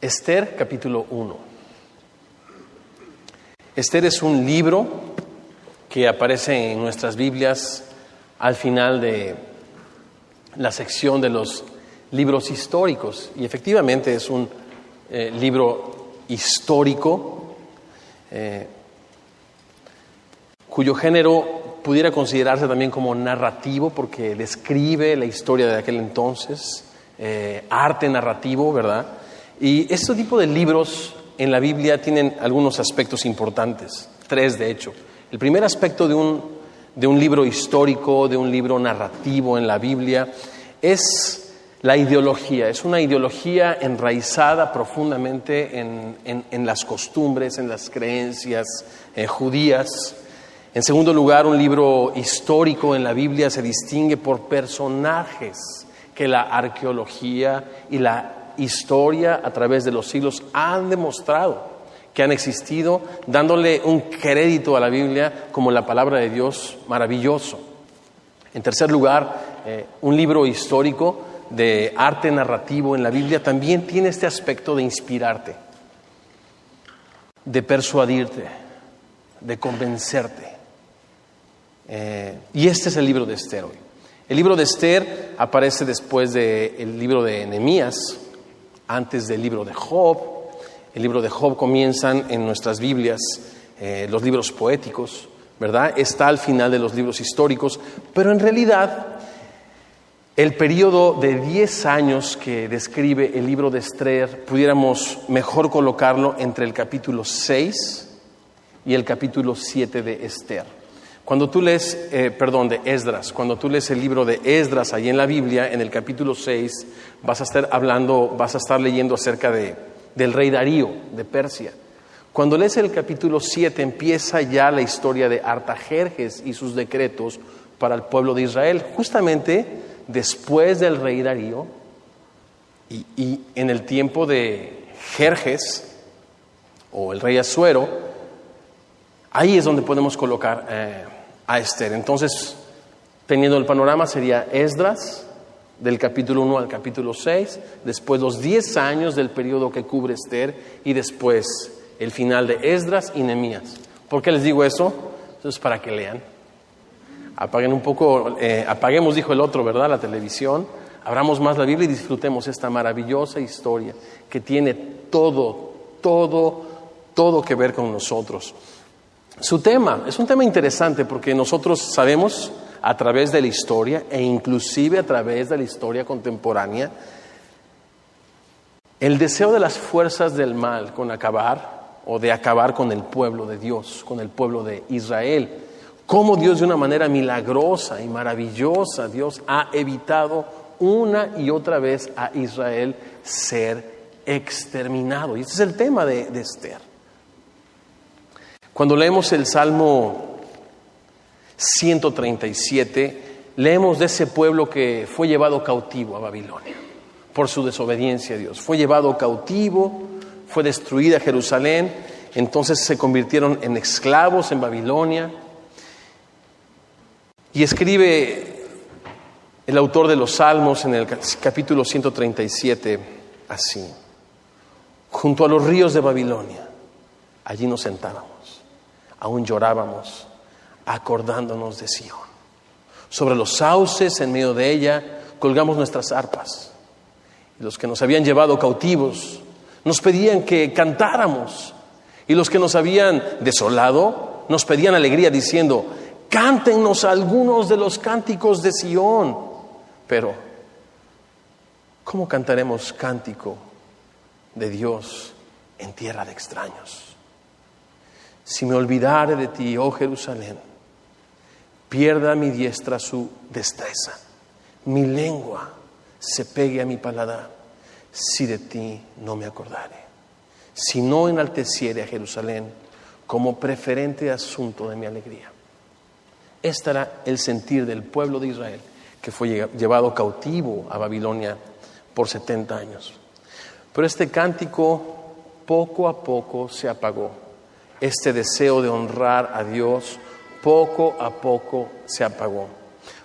Esther, capítulo 1. Esther es un libro que aparece en nuestras Biblias al final de la sección de los libros históricos. Y efectivamente es un libro histórico cuyo género pudiera considerarse también como narrativo, porque describe la historia de aquel entonces, arte narrativo, ¿verdad? Y este tipo de libros en la Biblia tienen algunos aspectos importantes, 3 de hecho. El primer aspecto de un libro histórico, de un libro narrativo en la Biblia, es la ideología. Es una ideología enraizada profundamente en las costumbres, en las creencias judías. En segundo lugar, un libro histórico en la Biblia se distingue por personajes que la arqueología y la historia a través de los siglos han demostrado que han existido, dándole un crédito a la Biblia como la palabra de Dios maravilloso. En tercer lugar, un libro histórico de arte narrativo en la Biblia también tiene este aspecto de inspirarte, de persuadirte, de convencerte. Y este es el libro de Esther hoy. El libro de Esther aparece después del libro de Nehemías, antes del libro de Job. El libro de Job comienzan en nuestras Biblias los libros poéticos, ¿verdad? Está al final de los libros históricos, pero en realidad el periodo de 10 años que describe el libro de Esther pudiéramos mejor colocarlo entre el capítulo 6 y el capítulo 7 de Esther. Cuando tú lees, de Esdras, cuando tú lees el libro de Esdras ahí en la Biblia, en el capítulo 6, vas a estar leyendo acerca del rey Darío de Persia. Cuando lees el capítulo 7, empieza ya la historia de Artajerjes y sus decretos para el pueblo de Israel. Justamente después del rey Darío y en el tiempo de Jerjes, o el rey Asuero, ahí es donde podemos colocar a Esther. Entonces, teniendo el panorama, sería Esdras, del capítulo 1 al capítulo 6, después los 10 años del periodo que cubre Esther, y después el final de Esdras y Nehemías. ¿Por qué les digo eso? Eso es para que lean. Apaguen un poco, apaguemos, dijo el otro, ¿verdad?, la televisión, abramos más la Biblia y disfrutemos esta maravillosa historia que tiene todo que ver con nosotros. Su tema es un tema interesante porque nosotros sabemos a través de la historia e inclusive a través de la historia contemporánea el deseo de las fuerzas del mal de acabar con el pueblo de Dios, con el pueblo de Israel. Cómo Dios de una manera milagrosa y maravillosa, Dios ha evitado una y otra vez a Israel ser exterminado. Y este es el tema de Esther. Cuando leemos el Salmo 137, leemos de ese pueblo que fue llevado cautivo a Babilonia por su desobediencia a Dios. Fue llevado cautivo, fue destruida Jerusalén, entonces se convirtieron en esclavos en Babilonia. Y escribe el autor de los Salmos en el capítulo 137 así: junto a los ríos de Babilonia, allí nos sentábamos. Aún llorábamos, acordándonos de Sión. Sobre los sauces, en medio de ella, colgamos nuestras arpas. Y los que nos habían llevado cautivos nos pedían que cantáramos. Y los que nos habían desolado nos pedían alegría, diciendo: cántennos algunos de los cánticos de Sión. Pero, ¿cómo cantaremos cántico de Dios en tierra de extraños? Si me olvidare de ti, oh Jerusalén, pierda mi diestra su destreza, mi lengua se pegue a mi paladar, si de ti no me acordare. Si no enalteciere a Jerusalén como preferente asunto de mi alegría. Este era el sentir del pueblo de Israel que fue llevado cautivo a Babilonia por 70 años. Pero este cántico poco a poco se apagó. Este deseo de honrar a Dios poco a poco se apagó.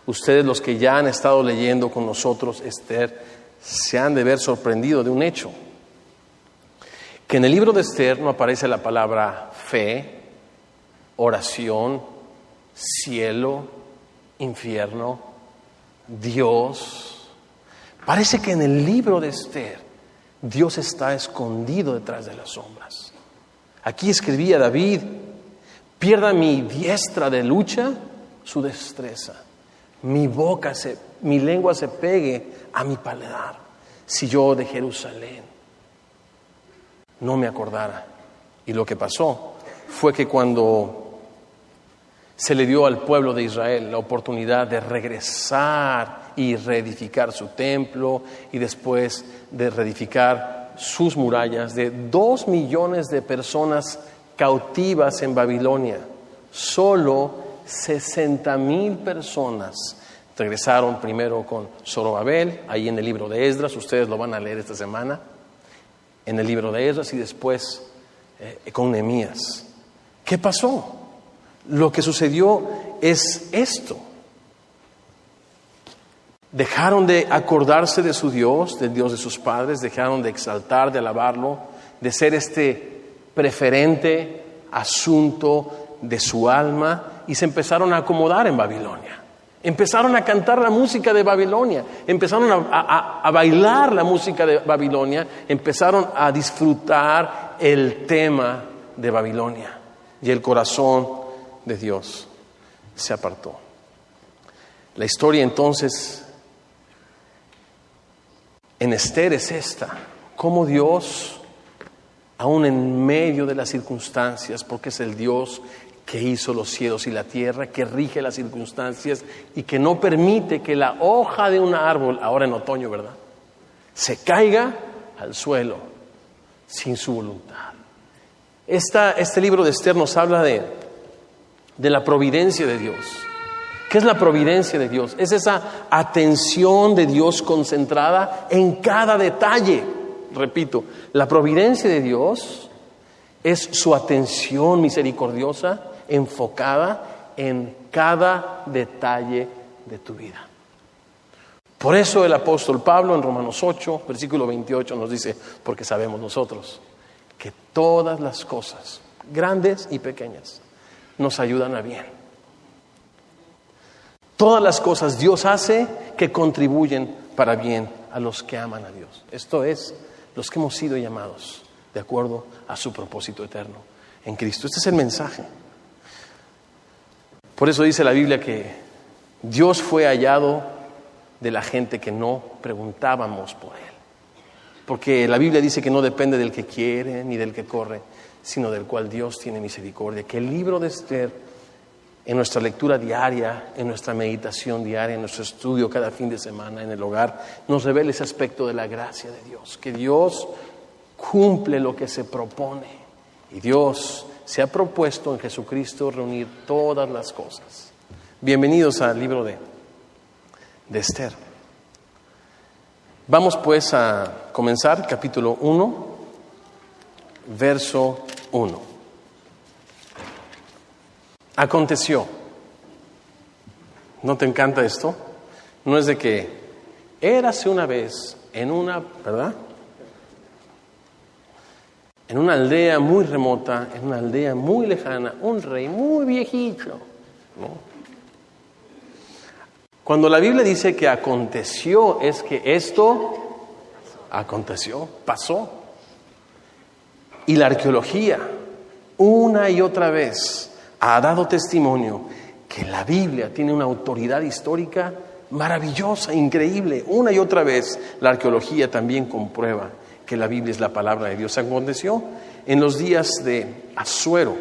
Ustedes, los que ya han estado leyendo con nosotros Esther, se han de ver sorprendido de un hecho. que en el libro de Esther no aparece la palabra fe, oración, cielo, infierno, Dios. Parece que en el libro de Esther Dios está escondido detrás de las sombras. Aquí escribía David: pierda mi diestra de lucha su destreza, mi lengua se pegue a mi paladar, si yo de Jerusalén no me acordara. Y lo que pasó fue que cuando se le dio al pueblo de Israel la oportunidad de regresar y reedificar su templo, y después de reedificar sus murallas, de 2 millones de personas cautivas en Babilonia, solo 60,000 personas regresaron, primero con Zorobabel, ahí en el libro de Esdras, ustedes lo van a leer esta semana, en el libro de Esdras, y después con Nehemías. ¿Qué pasó? Lo que sucedió es esto: dejaron de acordarse de su Dios, del Dios de sus padres, dejaron de exaltar, de alabarlo, de ser este preferente asunto de su alma, y se empezaron a acomodar en Babilonia. Empezaron a cantar la música de Babilonia, empezaron a bailar la música de Babilonia, empezaron a disfrutar el tema de Babilonia, y el corazón de Dios se apartó. La historia entonces en Esther es esta: cómo Dios, aún en medio de las circunstancias, porque es el Dios que hizo los cielos y la tierra, que rige las circunstancias y que no permite que la hoja de un árbol, ahora en otoño, ¿verdad?, se caiga al suelo sin su voluntad. Este libro de Esther nos habla de la providencia de Dios. ¿Qué es la providencia de Dios? Es esa atención de Dios concentrada en cada detalle. Repito, la providencia de Dios es su atención misericordiosa enfocada en cada detalle de tu vida. Por eso el apóstol Pablo en Romanos 8, versículo 28 nos dice: porque sabemos nosotros que todas las cosas, grandes y pequeñas, nos ayudan a bien. Todas las cosas Dios hace que contribuyen para bien a los que aman a Dios. Esto es, los que hemos sido llamados de acuerdo a su propósito eterno en Cristo. Este es el mensaje. Por eso dice la Biblia que Dios fue hallado de la gente que no preguntábamos por Él. Porque la Biblia dice que no depende del que quiere ni del que corre, sino del cual Dios tiene misericordia. Que el libro de Esther, en nuestra lectura diaria, en nuestra meditación diaria, en nuestro estudio cada fin de semana en el hogar, nos revela ese aspecto de la gracia de Dios. Que Dios cumple lo que se propone. Y Dios se ha propuesto en Jesucristo reunir todas las cosas. Bienvenidos al libro de Esther. Vamos pues a comenzar capítulo 1, verso 1. Aconteció. ¿No te encanta esto? No es de que érase una vez en una, ¿verdad?, en una aldea muy remota, en una aldea muy lejana, un rey muy viejito, ¿no? Cuando la Biblia dice que aconteció, es que esto aconteció, pasó. Y la arqueología, una y otra vez, ha dado testimonio que la Biblia tiene una autoridad histórica maravillosa, increíble. Una y otra vez la arqueología también comprueba que la Biblia es la palabra de Dios. Aconteció en los días de Asuero,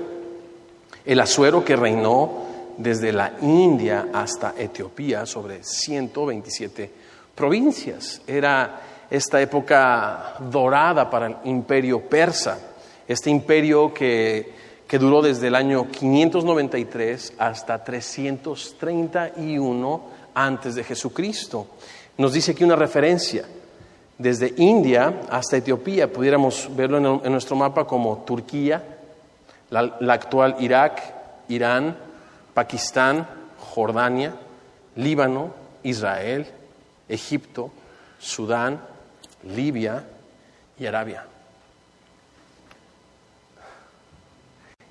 el Asuero que reinó desde la India hasta Etiopía sobre 127 provincias. Era esta época dorada para el imperio persa, este imperio que duró desde el año 593 hasta 331 antes de Jesucristo. Nos dice aquí una referencia: desde India hasta Etiopía, pudiéramos verlo en nuestro mapa como Turquía, la actual Irak, Irán, Pakistán, Jordania, Líbano, Israel, Egipto, Sudán, Libia y Arabia.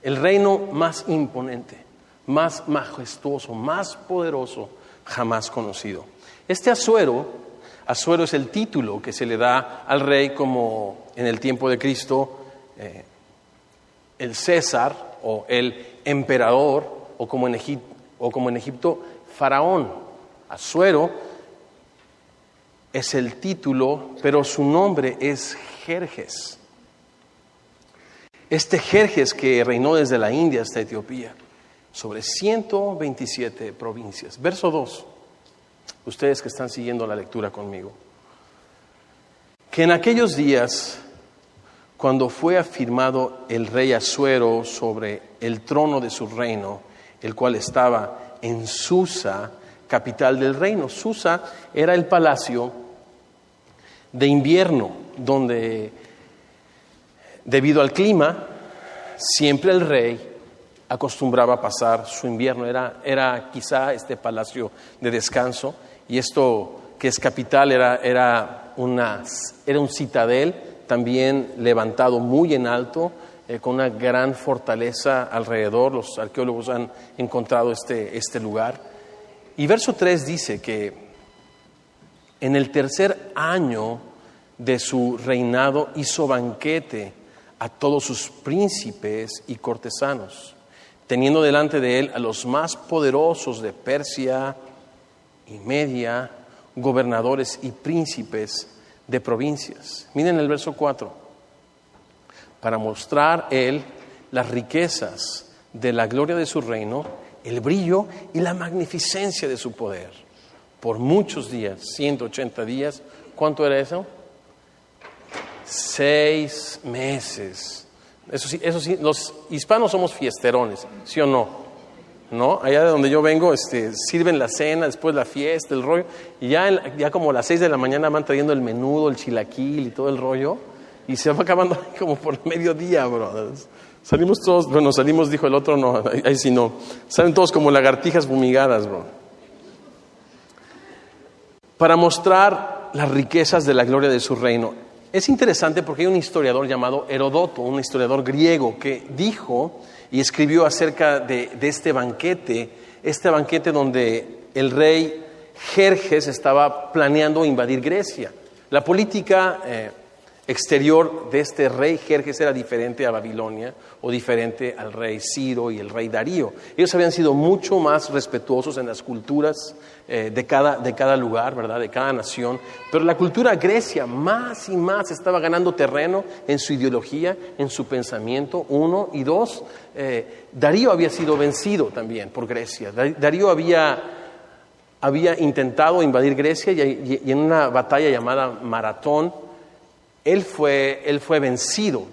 el reino más imponente, más majestuoso, más poderoso jamás conocido. Este Asuero es el título que se le da al rey, como en el tiempo de Cristo el César o el emperador, o como en Egipto Faraón. Asuero es el título, pero su nombre es Jerjes. Este Jerjes, que reinó desde la India hasta Etiopía, sobre 127 provincias. Verso 2, ustedes que están siguiendo la lectura conmigo. Que en aquellos días, cuando fue afirmado el rey Asuero sobre el trono de su reino, el cual estaba en Susa, capital del reino. Susa era el palacio de invierno, donde, debido al clima, siempre el rey acostumbraba a pasar su invierno. Era quizá este palacio de descanso, y esto que es capital era un citadel también levantado muy en alto, con una gran fortaleza alrededor. Los arqueólogos han encontrado este lugar. Y verso 3 dice que en el tercer año de su reinado hizo banquete a todos sus príncipes y cortesanos, teniendo delante de él a los más poderosos de Persia y Media, gobernadores y príncipes de provincias. Miren el verso 4. Para mostrar él las riquezas de la gloria de su reino, el brillo y la magnificencia de su poder. Por muchos días, 180 días, ¿cuánto era eso? 6 meses. Eso sí, los hispanos somos fiesterones, ¿sí o no? ¿No? Allá de donde yo vengo, sirven la cena, después la fiesta, el rollo, y ya como a las 6 de la mañana van trayendo el menudo, el chilaquil y todo el rollo, y se va acabando como por mediodía, brothers. Salimos todos, dijo el otro, no, ahí sí no. Salen todos como lagartijas fumigadas, bro. Para mostrar las riquezas de la gloria de su reino. Es interesante porque hay un historiador llamado Heródoto, un historiador griego, que dijo y escribió acerca de este banquete donde el rey Jerjes estaba planeando invadir Grecia. La política exterior de este rey Jerjes era diferente a Babilonia o diferente al rey Ciro y el rey Darío. Ellos habían sido mucho más respetuosos en las culturas de cada lugar, ¿verdad? De cada nación. Pero la cultura grecia más y más estaba ganando terreno en su ideología, en su pensamiento, 1, y 2. Darío había sido vencido también por Grecia. Darío había intentado invadir Grecia y en una batalla llamada Maratón, él fue vencido.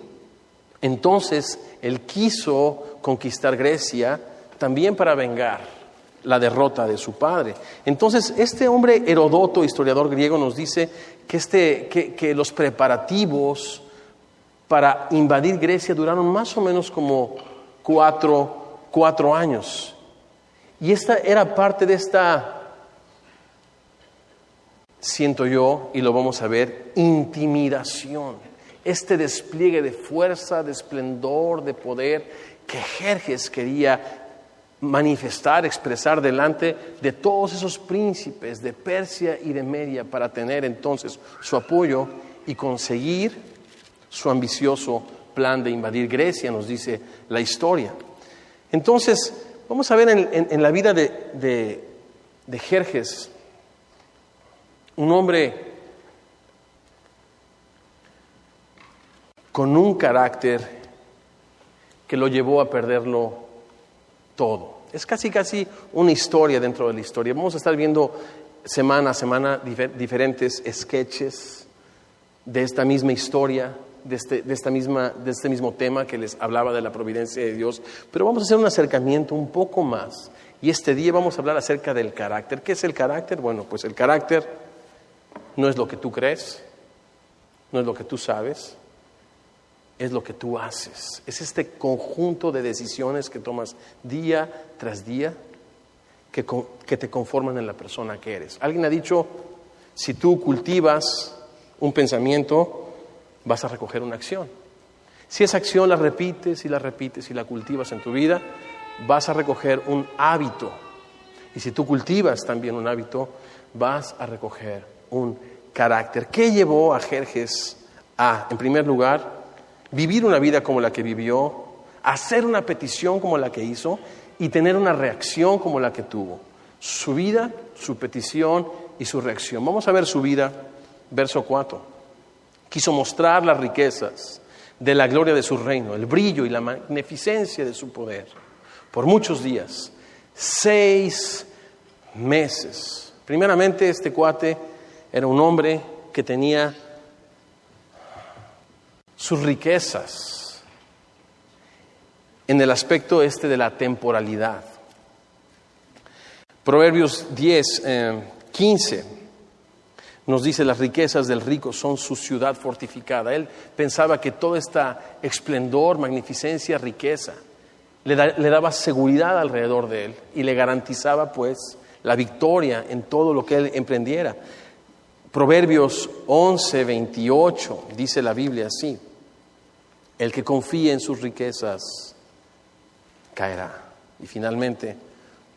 Entonces, él quiso conquistar Grecia también para vengar la derrota de su padre. Entonces, este hombre Heródoto, historiador griego, nos dice que los preparativos para invadir Grecia duraron más o menos como 4 años. Y esta era parte de esta, siento yo, y lo vamos a ver, intimidación. Este despliegue de fuerza, de esplendor, de poder que Jerjes quería manifestar, expresar delante de todos esos príncipes de Persia y de Media, para tener entonces su apoyo y conseguir su ambicioso plan de invadir Grecia, nos dice la historia. Entonces, vamos a ver en la vida de Jerjes, un hombre con un carácter que lo llevó a perderlo todo. Es casi una historia dentro de la historia. Vamos a estar viendo semana a semana diferentes sketches de esta misma historia, de este mismo tema que les hablaba de la providencia de Dios. Pero vamos a hacer un acercamiento un poco más. Y este día vamos a hablar acerca del carácter. ¿Qué es el carácter? Bueno, pues el carácter no es lo que tú crees, no es lo que tú sabes, es lo que tú haces. Es este conjunto de decisiones que tomas día tras día que te conforman en la persona que eres. Alguien ha dicho, si tú cultivas un pensamiento, vas a recoger una acción. Si esa acción la repites y la repites y la cultivas en tu vida, vas a recoger un hábito. Y si tú cultivas también un hábito, vas a recoger un carácter. ¿Qué llevó a Jerjes a, en primer lugar, vivir una vida como la que vivió, hacer una petición como la que hizo y tener una reacción como la que tuvo? Su vida, su petición y su reacción. Vamos a ver su vida, verso 4. Quiso mostrar las riquezas de la gloria de su reino, el brillo y la magnificencia de su poder, por muchos días, 6 meses. Primeramente, este cuate era un hombre que tenía sus riquezas en el aspecto de la temporalidad. Proverbios 10:15 nos dice: las riquezas del rico son su ciudad fortificada. Él pensaba que toda esta esplendor, magnificencia, riqueza le daba seguridad alrededor de él y le garantizaba pues la victoria en todo lo que él emprendiera. Proverbios 11:28 dice la Biblia así: el que confíe en sus riquezas caerá. Y finalmente,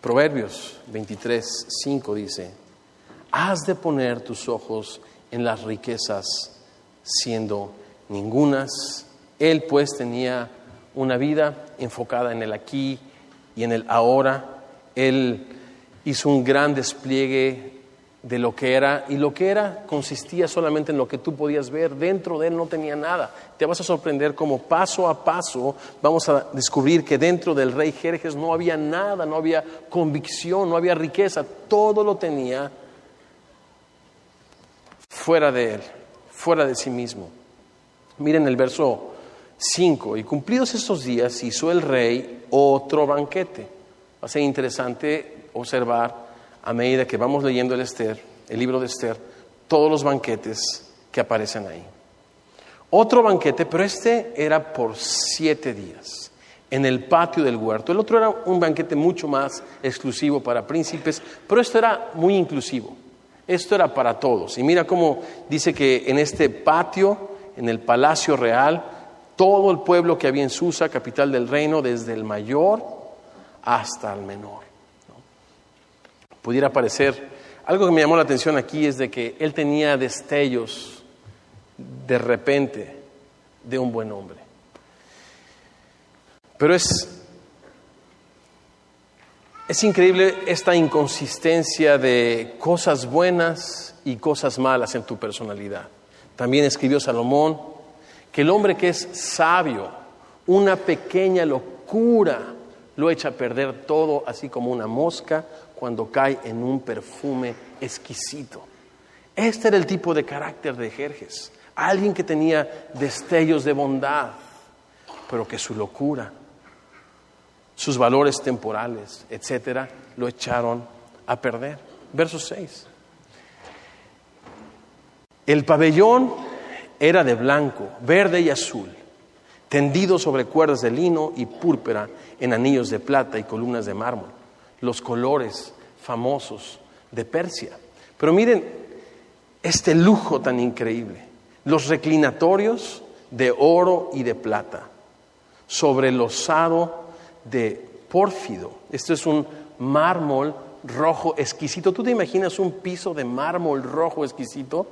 Proverbios 23:5 dice: has de poner tus ojos en las riquezas, siendo ningunas. Él pues tenía una vida enfocada en el aquí y en el ahora. Él hizo un gran despliegue de lo que era, y lo que era consistía solamente en lo que tú podías ver. Dentro de él no tenía nada. Te vas a sorprender cómo paso a paso vamos a descubrir que dentro del rey Jerjes no había nada, no había convicción, no había riqueza. Todo lo tenía fuera de él, fuera de sí mismo. Miren el verso 5: y cumplidos estos días hizo el rey otro banquete. Va a ser interesante observar, a medida que vamos leyendo el libro de Esther, todos los banquetes que aparecen ahí. Otro banquete, pero era por 7 días, en el patio del huerto. El otro era un banquete mucho más exclusivo para príncipes, pero esto era muy inclusivo. Esto era para todos. Y mira cómo dice que en este patio, en el palacio real, todo el pueblo que había en Susa, capital del reino, desde el mayor hasta el menor, ¿no? Pudiera parecer, algo que me llamó la atención aquí es de que él tenía destellos de repente de un buen hombre. Pero es increíble esta inconsistencia de cosas buenas y cosas malas en tu personalidad. También escribió Salomón que el hombre que es sabio, una pequeña locura lo echa a perder todo, así como una mosca cuando cae en un perfume exquisito. Este era el tipo de carácter de Jerjes, alguien que tenía destellos de bondad, pero que su locura, sus valores temporales, etcétera, lo echaron a perder. Verso 6. El pabellón era de blanco, verde y azul, tendido sobre cuerdas de lino y púrpura en anillos de plata y columnas de mármol, los colores famosos de Persia. Pero miren este lujo tan increíble: los reclinatorios de oro y de plata sobre losado de pórfido. Esto es un mármol rojo exquisito. ¿Tú te imaginas un piso de mármol rojo exquisito?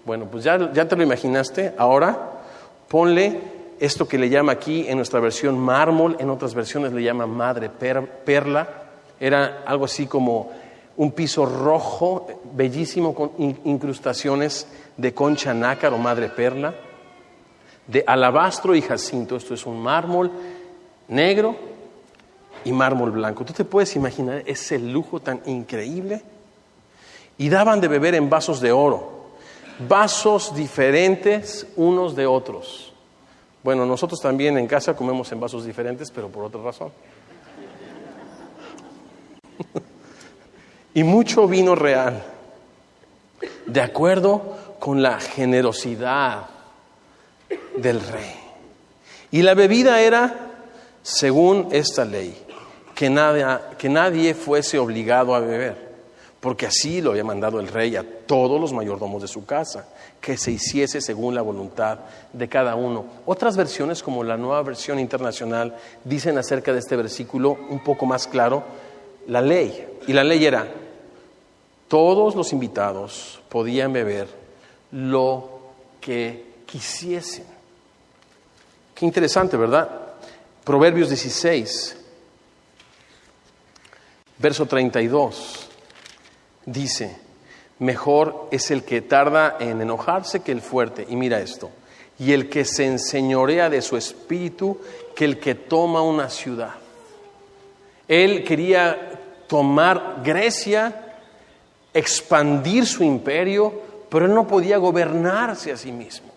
Bueno, pues ya te lo imaginaste. Ahora ponle esto que le llama aquí en nuestra versión mármol, en otras versiones le llama madre perla. Era algo así como un piso rojo, bellísimo, con incrustaciones de concha nácar o madre perla, de alabastro y jacinto. Esto es un mármol negro y mármol blanco. ¿Tú te puedes imaginar ese lujo tan increíble? Y daban de beber en vasos de oro, vasos diferentes unos de otros. Bueno, nosotros también en casa comemos en vasos diferentes, pero por otra razón. Y mucho vino real, de acuerdo con la generosidad del rey. Y la bebida era, según esta ley, que nadie fuese obligado a beber, porque así lo había mandado el rey a todos los mayordomos de su casa, que se hiciese según la voluntad de cada uno. Otras versiones, como la Nueva Versión Internacional, dicen acerca de este versículo un poco más claro, la ley. Y la ley era, todos los invitados podían beber lo que quisiesen. Qué interesante, ¿verdad? Proverbios 16, verso 32. Dice, mejor es el que tarda en enojarse que el fuerte. Y mira esto, y el que se enseñorea de su espíritu que el que toma una ciudad. Él quería tomar Grecia, expandir su imperio, pero él no podía gobernarse a sí mismo.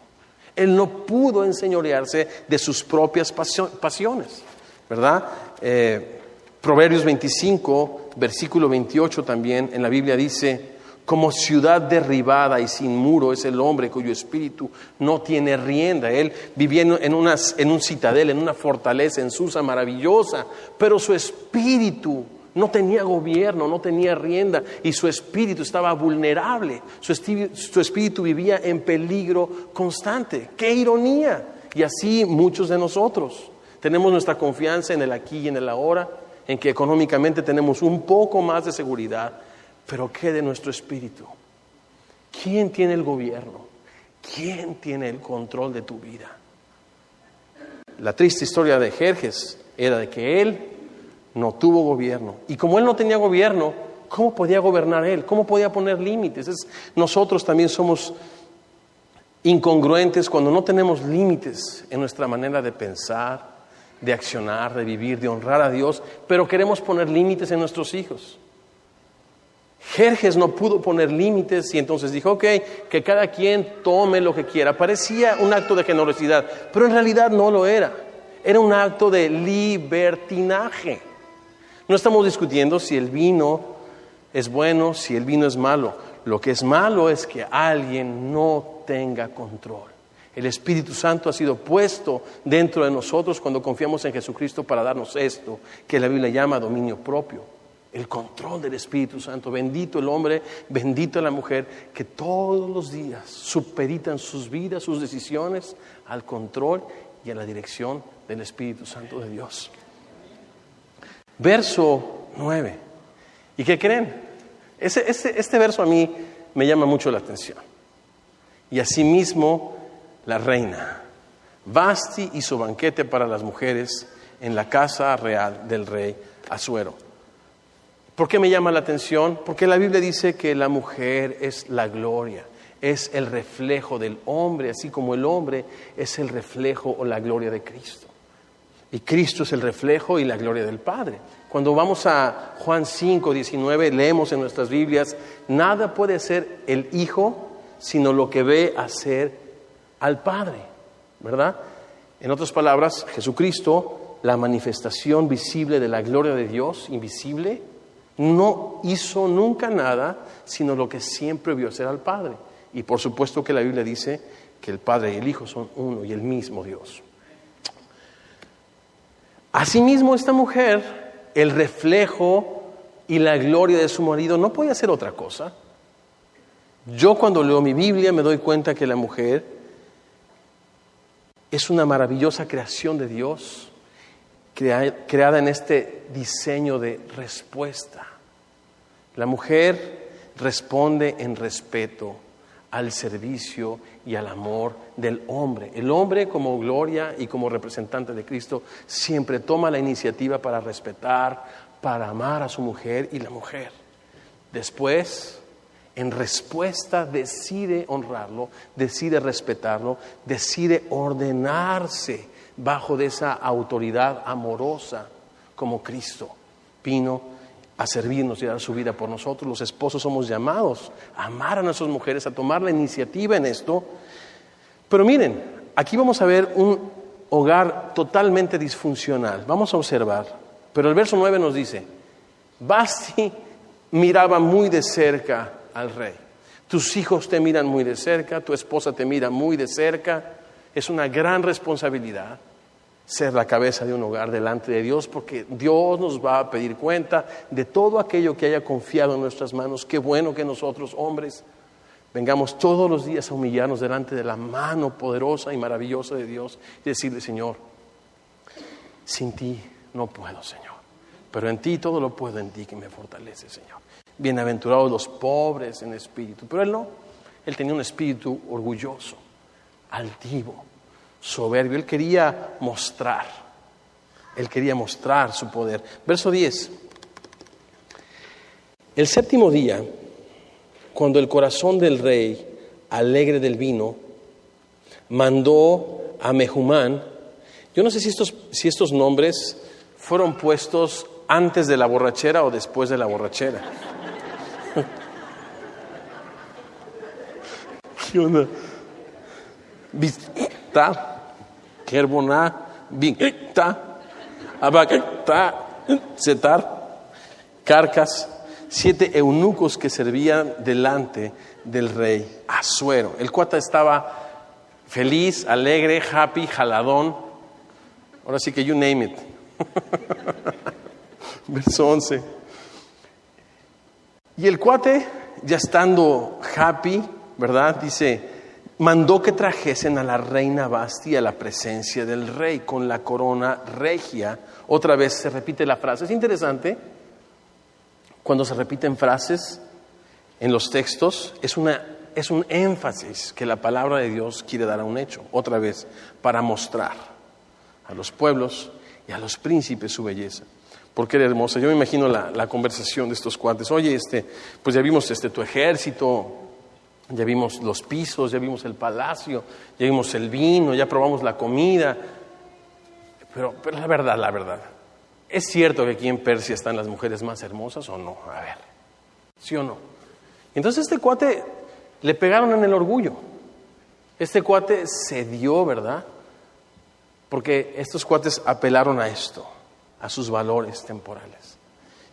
Él no pudo enseñorearse de sus propias pasiones, ¿verdad? Proverbios 25, versículo 28 también en la Biblia dice, como ciudad derribada y sin muro es el hombre cuyo espíritu no tiene rienda. Él vivía en un citadel, en una fortaleza, en Susa maravillosa, pero su espíritu no tenía gobierno, no tenía rienda y su espíritu estaba vulnerable. Su espíritu vivía en peligro constante. ¡Qué ironía! Y así muchos de nosotros tenemos nuestra confianza en el aquí y en el ahora, en que económicamente tenemos un poco más de seguridad, pero ¿qué de nuestro espíritu? ¿Quién tiene el gobierno? ¿Quién tiene el control de tu vida? La triste historia de Jerjes era de que él no tuvo gobierno. Y como él no tenía gobierno, ¿cómo podía gobernar él? ¿Cómo podía poner límites? Nosotros también somos incongruentes cuando no tenemos límites en nuestra manera de pensar, de accionar, de vivir, de honrar a Dios, pero queremos poner límites en nuestros hijos. Jerjes no pudo poner límites y entonces dijo, ok, que cada quien tome lo que quiera. Parecía un acto de generosidad, pero en realidad no lo era. Era un acto de libertinaje. No estamos discutiendo si el vino es bueno, si el vino es malo. Lo que es malo es que alguien no tenga control. El Espíritu Santo ha sido puesto dentro de nosotros cuando confiamos en Jesucristo para darnos esto, que la Biblia llama dominio propio. El control del Espíritu Santo. Bendito el hombre, bendito la mujer, que todos los días supeditan sus vidas, sus decisiones al control y a la dirección del Espíritu Santo de Dios. Verso 9. ¿Y qué creen? Este verso a mí me llama mucho la atención. Y asimismo, la reina Vasti hizo banquete para las mujeres en la casa real del rey Asuero. ¿Por qué me llama la atención? Porque la Biblia dice que la mujer es la gloria, es el reflejo del hombre, así como el hombre es el reflejo o la gloria de Cristo. Y Cristo es el reflejo y la gloria del Padre. Cuando vamos a Juan 5, 19, leemos en nuestras Biblias, nada puede ser el Hijo sino lo que ve hacer al Padre, ¿verdad? En otras palabras, Jesucristo, la manifestación visible de la gloria de Dios, invisible, no hizo nunca nada sino lo que siempre vio hacer al Padre. Y por supuesto que la Biblia dice que el Padre y el Hijo son uno y el mismo Dios. Asimismo, esta mujer, el reflejo y la gloria de su marido, no podía hacer otra cosa. Yo cuando leo mi Biblia me doy cuenta que la mujer es una maravillosa creación de Dios, creada en este diseño de respuesta. La mujer responde en respeto al servicio y al amor del hombre. El hombre, como gloria y como representante de Cristo, siempre toma la iniciativa para respetar, para amar a su mujer, y la mujer después, en respuesta, decide honrarlo, decide respetarlo, decide ordenarse bajo de esa autoridad amorosa, como Cristo vino a servirnos y a dar su vida por nosotros. Los esposos somos llamados a amar a nuestras mujeres, a tomar la iniciativa en esto. Pero miren, aquí vamos a ver un hogar totalmente disfuncional. Vamos a observar, pero el verso 9 nos dice, Vasti miraba muy de cerca al rey. Tus hijos te miran muy de cerca, tu esposa te mira muy de cerca. Es una gran responsabilidad. ser la cabeza de un hogar delante de Dios, porque Dios nos va a pedir cuenta de todo aquello que haya confiado en nuestras manos. Qué bueno que nosotros, hombres, vengamos todos los días a humillarnos delante de la mano poderosa y maravillosa de Dios y decirle: Señor, sin ti no puedo, Señor, pero en ti todo lo puedo, en ti que me fortalece, Señor. Bienaventurados los pobres en espíritu. Pero él no, él tenía un espíritu orgulloso, altivo, soberbio. Él quería mostrar su poder. Verso 10. El séptimo día, cuando el corazón del rey, alegre del vino, mandó a Mehumán. Yo no sé si estos nombres fueron puestos antes de la borrachera o después de la borrachera. ¿Qué onda? Vista, Kerboná, Victa, Abacta, Zetar, Carcas, 7 eunucos que servían delante del rey Asuero. El cuata estaba feliz, alegre, happy, jaladón. Ahora sí que you name it. Verso 11. Y el cuate, ya estando happy, ¿verdad? Dice, mandó que trajesen a la reina Vasti a la presencia del rey con la corona regia. Otra vez se repite la frase. Es interesante, cuando se repiten frases en los textos, es un énfasis que la palabra de Dios quiere dar a un hecho. Otra vez, para mostrar a los pueblos y a los príncipes su belleza. Porque era hermosa. Yo me imagino la conversación de estos cuates. Oye, pues ya vimos tu ejército, ya vimos los pisos, ya vimos el palacio, ya vimos el vino, ya probamos la comida. Pero la verdad, ¿es cierto que aquí en Persia están las mujeres más hermosas o no? A ver, ¿sí o no? Entonces este cuate le pegaron en el orgullo. Este cuate cedió, ¿verdad? Porque estos cuates apelaron a esto, a sus valores temporales.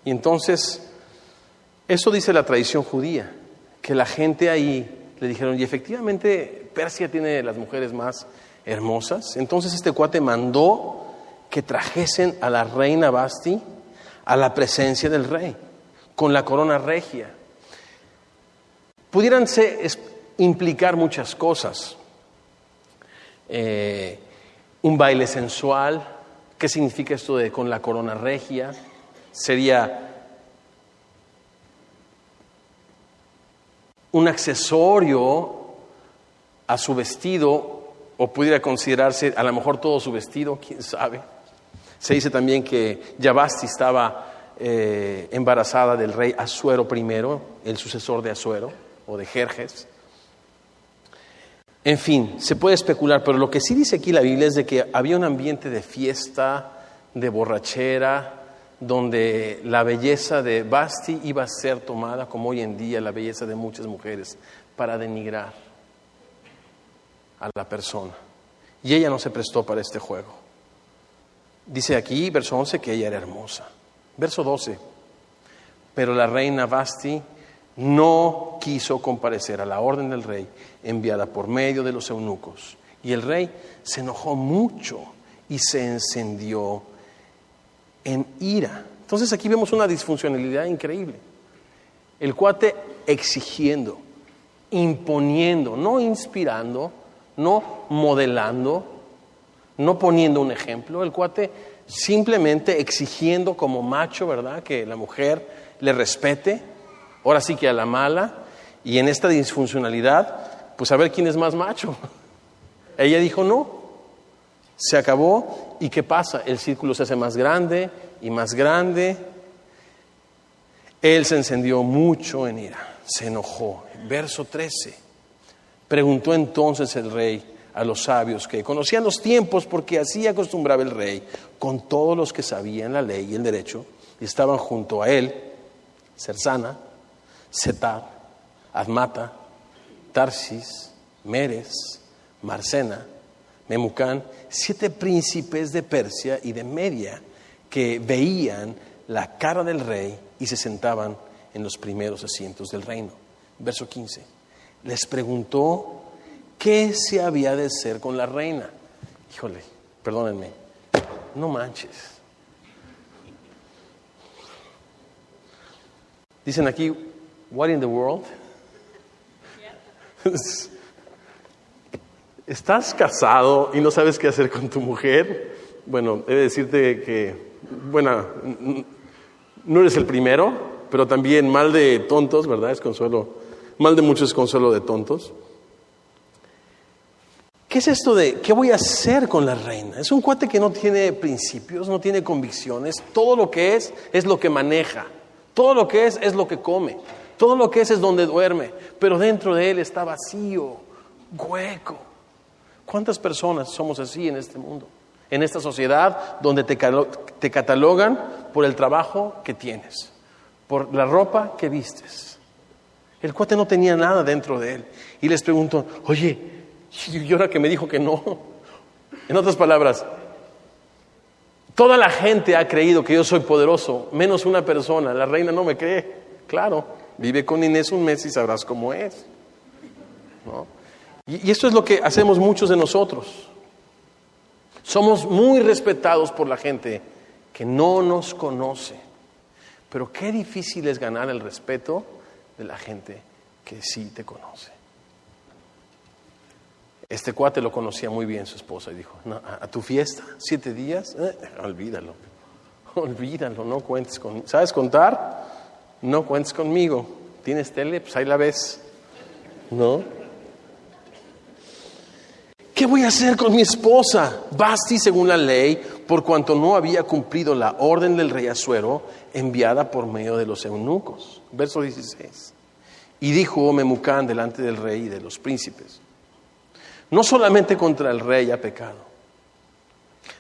Y entonces, eso dice la tradición judía, que la gente ahí le dijeron, y efectivamente Persia tiene las mujeres más hermosas. Entonces este cuate mandó que trajesen a la reina Vasti a la presencia del rey, con la corona regia. Pudieran implicar muchas cosas. Un baile sensual. ¿Qué significa esto de con la corona regia? Sería un accesorio a su vestido, o pudiera considerarse a lo mejor todo su vestido, quién sabe. Se dice también que Vasti estaba embarazada del rey Asuero I, el sucesor de Asuero o de Jerjes. En fin, se puede especular, pero lo que sí dice aquí la Biblia es de que había un ambiente de fiesta, de borrachera, donde la belleza de Vasti iba a ser tomada, como hoy en día la belleza de muchas mujeres, para denigrar a la persona. Y ella no se prestó para este juego. Dice aquí, verso 11, que ella era hermosa. Verso 12, pero la reina Vasti no quiso comparecer a la orden del rey enviada por medio de los eunucos. Y el rey se enojó mucho y se encendió en ira. Entonces aquí vemos una disfuncionalidad increíble. El cuate exigiendo, imponiendo, no inspirando, no modelando, no poniendo un ejemplo. El cuate simplemente exigiendo como macho, ¿verdad?, que la mujer le respete. Ahora sí que a la mala, y en esta disfuncionalidad, pues a ver quién es más macho. Ella dijo no, se acabó, ¿y qué pasa? El círculo se hace más grande y más grande. Él se encendió mucho en ira, se enojó. Verso 13, preguntó entonces el rey a los sabios que conocían los tiempos, porque así acostumbraba el rey con todos los que sabían la ley y el derecho, y estaban junto a él, Sersana, Setar, Admata, Tarsis, Meres, Marsena, Memucán, 7 príncipes de Persia y de Media que veían la cara del rey y se sentaban en los primeros asientos del reino. Verso 15. Les preguntó qué se había de hacer con la reina. Híjole, perdónenme, no manches. Dicen aquí, what in the world? ¿Estás casado y no sabes qué hacer con tu mujer? Bueno, he de decirte que, bueno, no eres el primero, pero también mal de tontos, ¿verdad? Es consuelo. Mal de muchos es consuelo de tontos. ¿Qué es esto de qué voy a hacer con la reina? Es un cuate que no tiene principios, no tiene convicciones. Todo lo que es lo que maneja. Todo lo que es lo que come. Todo lo que es donde duerme. Pero dentro de él está vacío, hueco. ¿Cuántas personas somos así en este mundo? En esta sociedad donde te catalogan por el trabajo que tienes, por la ropa que vistes. El cuate no tenía nada dentro de él. Y les pregunto, oye, ¿y ahora que me dijo que no? En otras palabras, toda la gente ha creído que yo soy poderoso, menos una persona. La reina no me cree. Claro, vive con Inés un mes y sabrás cómo es, ¿no? Y esto es lo que hacemos muchos de nosotros. Somos muy respetados por la gente que no nos conoce. Pero qué difícil es ganar el respeto de la gente que sí te conoce. Este cuate lo conocía muy bien su esposa y dijo, no, ¿a tu fiesta? 7 días? Olvídalo, no cuentes conmigo. ¿Sabes contar? No cuentes conmigo. ¿Tienes tele? Pues ahí la ves, ¿no? ¿Qué voy a hacer con mi esposa? Vasti según la ley, por cuanto no había cumplido la orden del rey Asuero, enviada por medio de los eunucos. Verso 16. Y dijo Memucán delante del rey y de los príncipes, no solamente contra el rey ha pecado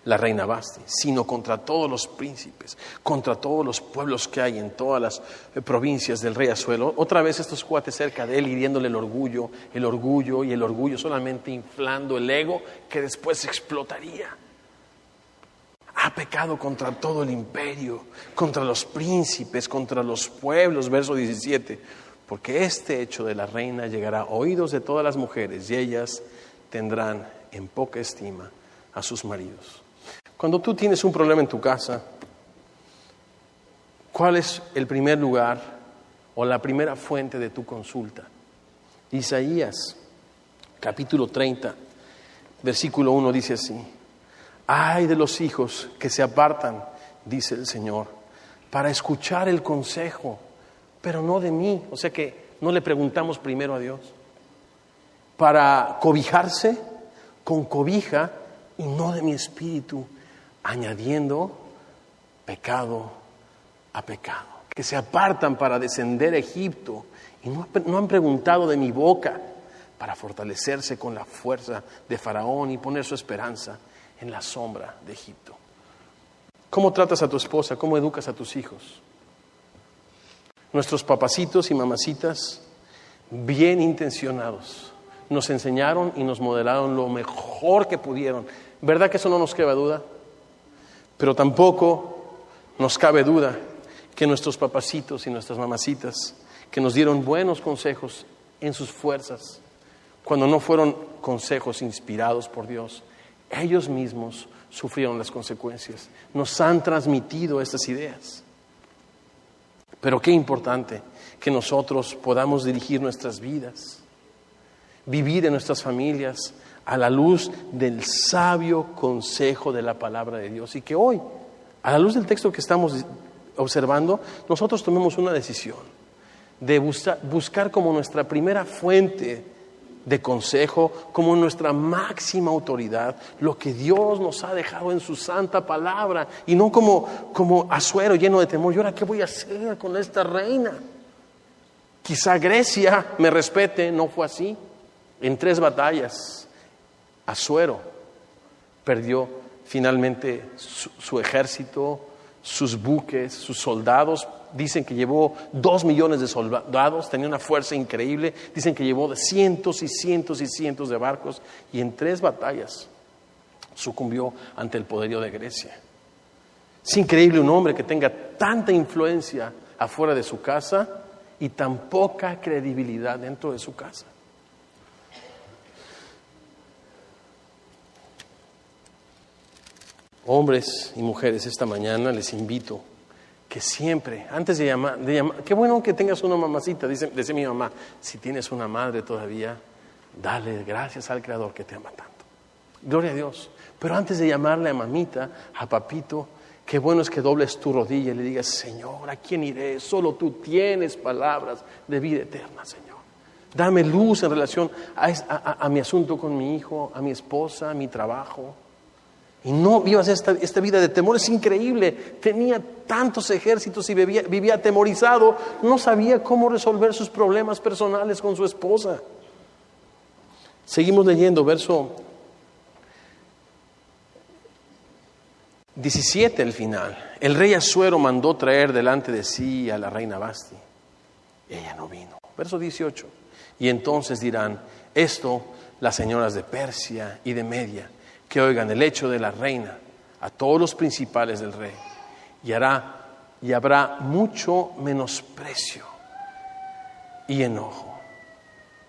la reina Vasti, sino contra todos los príncipes, contra todos los pueblos que hay en todas las provincias del rey Asuero. Otra vez estos cuates cerca de él, hiriéndole el orgullo, solamente inflando el ego que después explotaría. Ha pecado contra todo el imperio, contra los príncipes, contra los pueblos. Verso 17. Porque este hecho de la reina llegará a oídos de todas las mujeres y ellas tendrán en poca estima a sus maridos. Cuando tú tienes un problema en tu casa, ¿cuál es el primer lugar o la primera fuente de tu consulta? Isaías, capítulo 30, versículo 1 dice así: ay de los hijos que se apartan, dice el Señor, para escuchar el consejo, pero no de mí. O sea que no le preguntamos primero a Dios. Para cobijarse con cobija y no de mi espíritu, añadiendo pecado a pecado. Que se apartan para descender a Egipto y no han preguntado de mi boca, para fortalecerse con la fuerza de Faraón y poner su esperanza en la sombra de Egipto. ¿Cómo tratas a tu esposa? ¿Cómo educas a tus hijos? Nuestros papacitos y mamacitas, bien intencionados, nos enseñaron y nos modelaron lo mejor que pudieron. ¿Verdad que eso no nos queda duda? Pero tampoco nos cabe duda que nuestros papacitos y nuestras mamacitas, que nos dieron buenos consejos en sus fuerzas, cuando no fueron consejos inspirados por Dios, ellos mismos sufrieron las consecuencias. Nos han transmitido estas ideas. Pero qué importante que nosotros podamos dirigir nuestras vidas, vivir en nuestras familias a la luz del sabio consejo de la palabra de Dios. Y que hoy, a la luz del texto que estamos observando, nosotros tomemos una decisión de buscar como nuestra primera fuente de consejo, como nuestra máxima autoridad, lo que Dios nos ha dejado en su santa palabra, y no como Asuero lleno de temor. ¿Y ahora qué voy a hacer con esta reina? Quizá Grecia me respete. No fue así. En 3 batallas, Asuero perdió finalmente su ejército, sus buques, sus soldados. Dicen que llevó 2 millones de soldados, tenía una fuerza increíble. Dicen que llevó cientos y cientos y cientos de barcos, y en 3 batallas sucumbió ante el poderío de Grecia. Es increíble un hombre que tenga tanta influencia afuera de su casa y tan poca credibilidad dentro de su casa. Hombres y mujeres, esta mañana les invito que siempre, antes de llamar, qué bueno que tengas una mamacita, dice mi mamá, si tienes una madre todavía, dale gracias al Creador que te ama tanto. Gloria a Dios. Pero antes de llamarle a mamita, a papito, qué bueno es que dobles tu rodilla y le digas, Señor, ¿a quién iré? Solo tú tienes palabras de vida eterna, Señor. Dame luz en relación a mi asunto con mi hijo, a mi esposa, a mi trabajo. Y no vivas esta vida de temor. Es increíble. Tenía tantos ejércitos y vivía atemorizado. No sabía cómo resolver sus problemas personales con su esposa. Seguimos leyendo, verso 17, el final. El rey Asuero mandó traer delante de sí a la reina Vasti. Ella no vino. Verso 18. Y entonces dirán, esto las señoras de Persia y de Media, que oigan el hecho de la reina a todos los principales del rey, y habrá mucho menosprecio y enojo.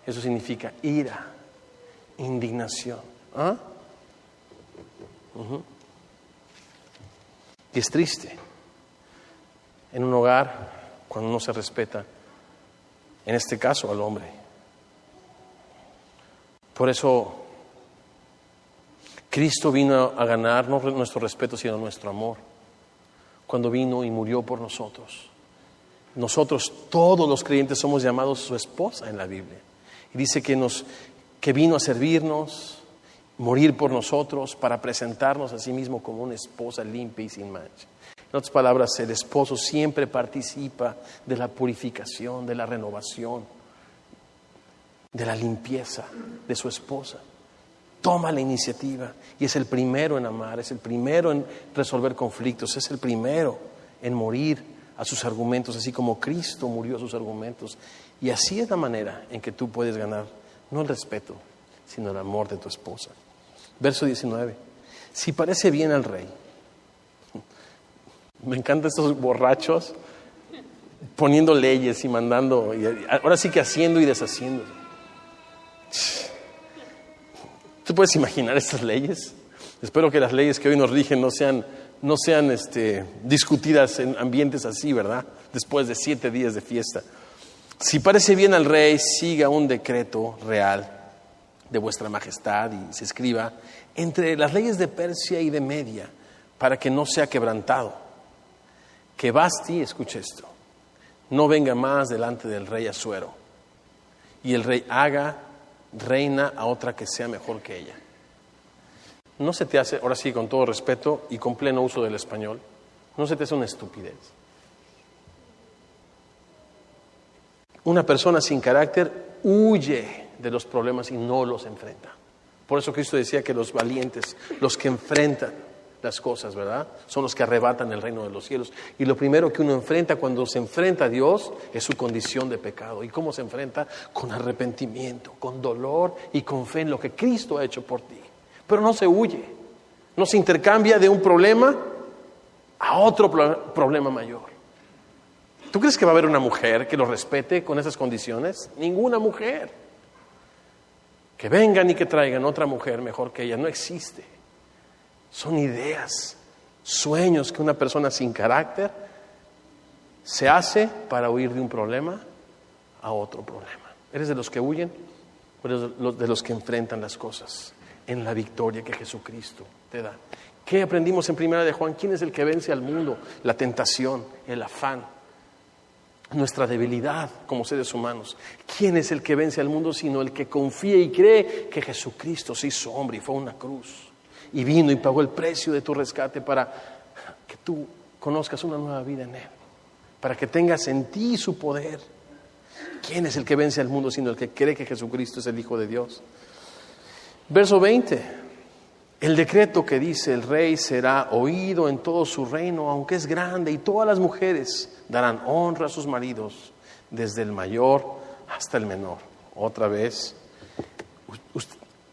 Eso significa ira, indignación. ¿Ah? Y es triste en un hogar cuando no se respeta, en este caso al hombre. Por eso Cristo vino a ganar no nuestro respeto, sino nuestro amor. Cuando vino y murió por nosotros. Nosotros, todos los creyentes, somos llamados su esposa en la Biblia. Y dice que vino a servirnos, morir por nosotros, para presentarnos a sí mismo como una esposa limpia y sin mancha. En otras palabras, el esposo siempre participa de la purificación, de la renovación, de la limpieza de su esposa. Toma la iniciativa y es el primero en amar, es el primero en resolver conflictos, es el primero en morir a sus argumentos, así como Cristo murió a sus argumentos. Y así es la manera en que tú puedes ganar, no el respeto, sino el amor de tu esposa. Verso 19. Si parece bien al rey. Me encantan estos borrachos poniendo leyes y mandando, y ahora sí que haciendo y deshaciendo. ¿Tú puedes imaginar estas leyes? Espero que las leyes que hoy nos rigen no sean discutidas en ambientes así, ¿verdad? Después de 7 días de fiesta. Si parece bien al rey, siga un decreto real de vuestra majestad y se escriba entre las leyes de Persia y de Media, para que no sea quebrantado. Que Vasti, escuche esto, no venga más delante del rey Asuero, y el rey haga reina a otra que sea mejor que ella. ¿No se te hace, ahora sí, con todo respeto y con pleno uso del español, no se te hace una estupidez? Una persona sin carácter huye de los problemas y no los enfrenta. Por eso Cristo decía que los valientes, los que enfrentan las cosas, ¿verdad?, son los que arrebatan el reino de los cielos. Y lo primero que uno enfrenta cuando se enfrenta a Dios es su condición de pecado. ¿Y cómo se enfrenta? Con arrepentimiento, con dolor y con fe en lo que Cristo ha hecho por ti. Pero no se huye, no se intercambia de un problema a otro problema mayor. ¿Tú crees que va a haber una mujer que lo respete con esas condiciones? Ninguna mujer. Que vengan y que traigan otra mujer mejor que ella, no existe. Son ideas, sueños que una persona sin carácter se hace para huir de un problema a otro problema. ¿Eres de los que huyen o eres de los que enfrentan las cosas en la victoria que Jesucristo te da? ¿Qué aprendimos en 1 de Juan? ¿Quién es el que vence al mundo? La tentación, el afán, nuestra debilidad como seres humanos. ¿Quién es el que vence al mundo sino el que confía y cree que Jesucristo se hizo hombre y fue a una cruz y vino y pagó el precio de tu rescate para que tú conozcas una nueva vida en Él, para que tengas en ti su poder? ¿Quién es el que vence al mundo sino el que cree que Jesucristo es el Hijo de Dios? Verso 20. El decreto que dice: el rey será oído en todo su reino, aunque es grande, y todas las mujeres darán honra a sus maridos, desde el mayor hasta el menor. Otra vez,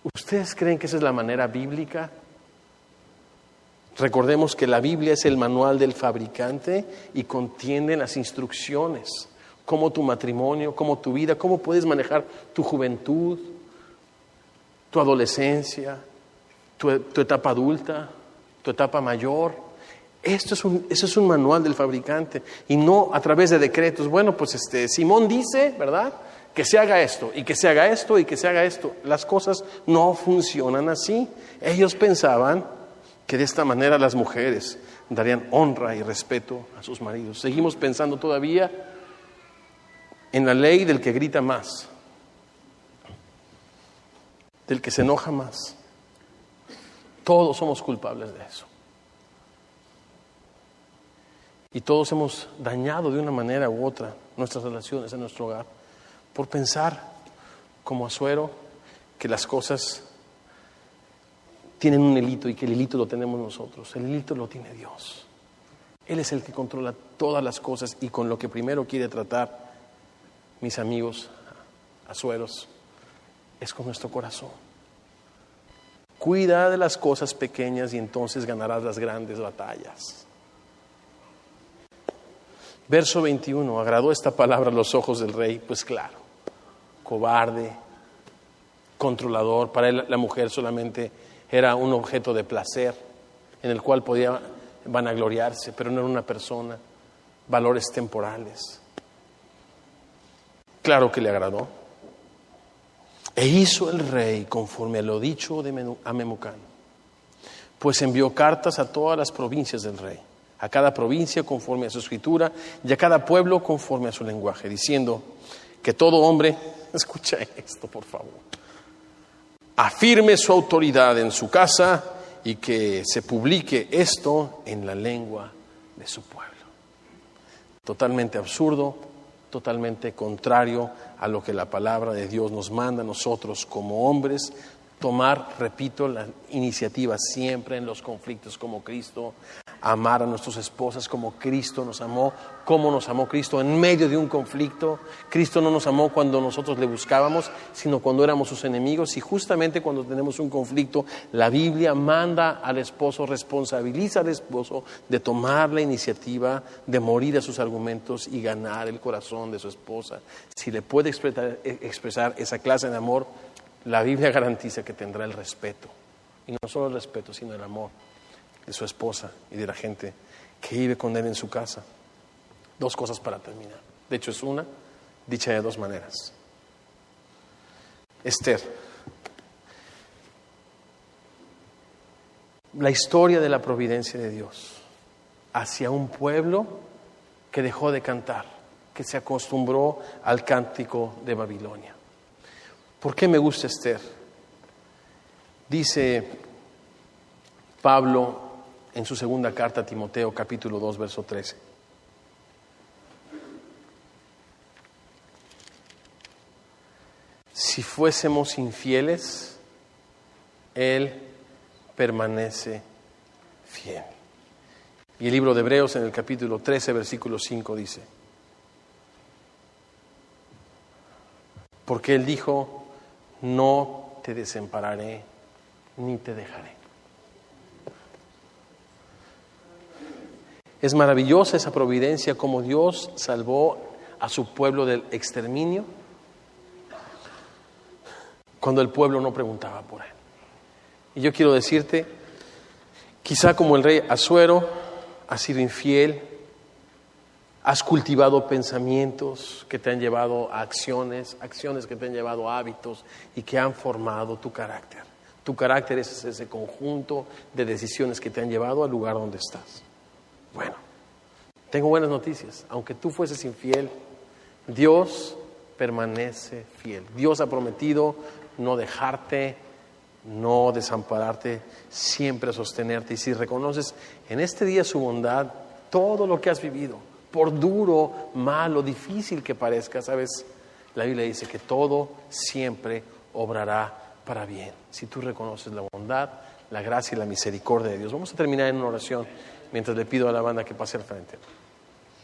¿ustedes creen que esa es la manera bíblica? Recordemos que la Biblia es el manual del fabricante y contiene las instrucciones, cómo tu matrimonio, cómo tu vida, cómo puedes manejar tu juventud, tu adolescencia, tu etapa adulta, tu etapa mayor. Eso es un manual del fabricante y no a través de decretos. Bueno, pues Simón dice, ¿verdad?, que se haga esto y que se haga esto y que se haga esto. Las cosas no funcionan así. Ellos pensaban que de esta manera las mujeres darían honra y respeto a sus maridos. Seguimos pensando todavía en la ley del que grita más, del que se enoja más. Todos somos culpables de eso. Y todos hemos dañado de una manera u otra nuestras relaciones en nuestro hogar por pensar como Asuero que las cosas tienen un hilito y que el hilito lo tenemos nosotros. El hilito lo tiene Dios. Él es el que controla todas las cosas y con lo que primero quiere tratar, mis amigos Asueros, es con nuestro corazón. Cuida de las cosas pequeñas y entonces ganarás las grandes batallas. Verso 21, ¿agradó esta palabra a los ojos del rey? Pues claro, cobarde, controlador. Para él la mujer solamente era un objeto de placer en el cual podía vanagloriarse, pero no era una persona, valores temporales. Claro que le agradó. E hizo el rey conforme a lo dicho a Memucán, pues envió cartas a todas las provincias del rey, a cada provincia conforme a su escritura y a cada pueblo conforme a su lenguaje, diciendo que todo hombre, escucha esto por favor, afirme su autoridad en su casa y que se publique esto en la lengua de su pueblo. Totalmente absurdo, totalmente contrario a lo que la palabra de Dios nos manda a nosotros como hombres, tomar, repito, la iniciativa siempre en los conflictos como Cristo, amar a nuestras esposas como Cristo nos amó, como nos amó Cristo en medio de un conflicto. Cristo no nos amó cuando nosotros le buscábamos, sino cuando éramos sus enemigos. Y justamente cuando tenemos un conflicto, la Biblia manda al esposo, responsabiliza al esposo de tomar la iniciativa de morir a sus argumentos y ganar el corazón de su esposa. Si le puede expresar esa clase de amor, la Biblia garantiza que tendrá el respeto. Y no solo el respeto, sino el amor de su esposa y de la gente que vive con él en su casa. Dos cosas para terminar. De hecho, es una dicha de dos maneras. Esther. La historia de la providencia de Dios hacia un pueblo que dejó de cantar, que se acostumbró al cántico de Babilonia. ¿Por qué me gusta Esther? Dice Pablo en su segunda carta a Timoteo, capítulo 2, verso 13. Si fuésemos infieles, Él permanece fiel. Y el libro de Hebreos en el capítulo 13, versículo 5 dice, porque Él dijo, no te desampararé ni te dejaré. Es maravillosa esa providencia, como Dios salvó a su pueblo del exterminio cuando el pueblo no preguntaba por él. Y yo quiero decirte, quizá como el rey Asuero, has sido infiel, has cultivado pensamientos que te han llevado a acciones que te han llevado a hábitos y que han formado tu carácter. Tu carácter es ese conjunto de decisiones que te han llevado al lugar donde estás. Bueno, tengo buenas noticias. Aunque tú fueses infiel, Dios permanece fiel. Dios ha prometido no dejarte, no desampararte, siempre sostenerte. Y si reconoces en este día su bondad, todo lo que has vivido, por duro, malo, difícil que parezca, ¿sabes? La Biblia dice que todo siempre obrará para bien. Si tú reconoces la bondad, la gracia y la misericordia de Dios. Vamos a terminar en una oración mientras le pido a la banda que pase al frente.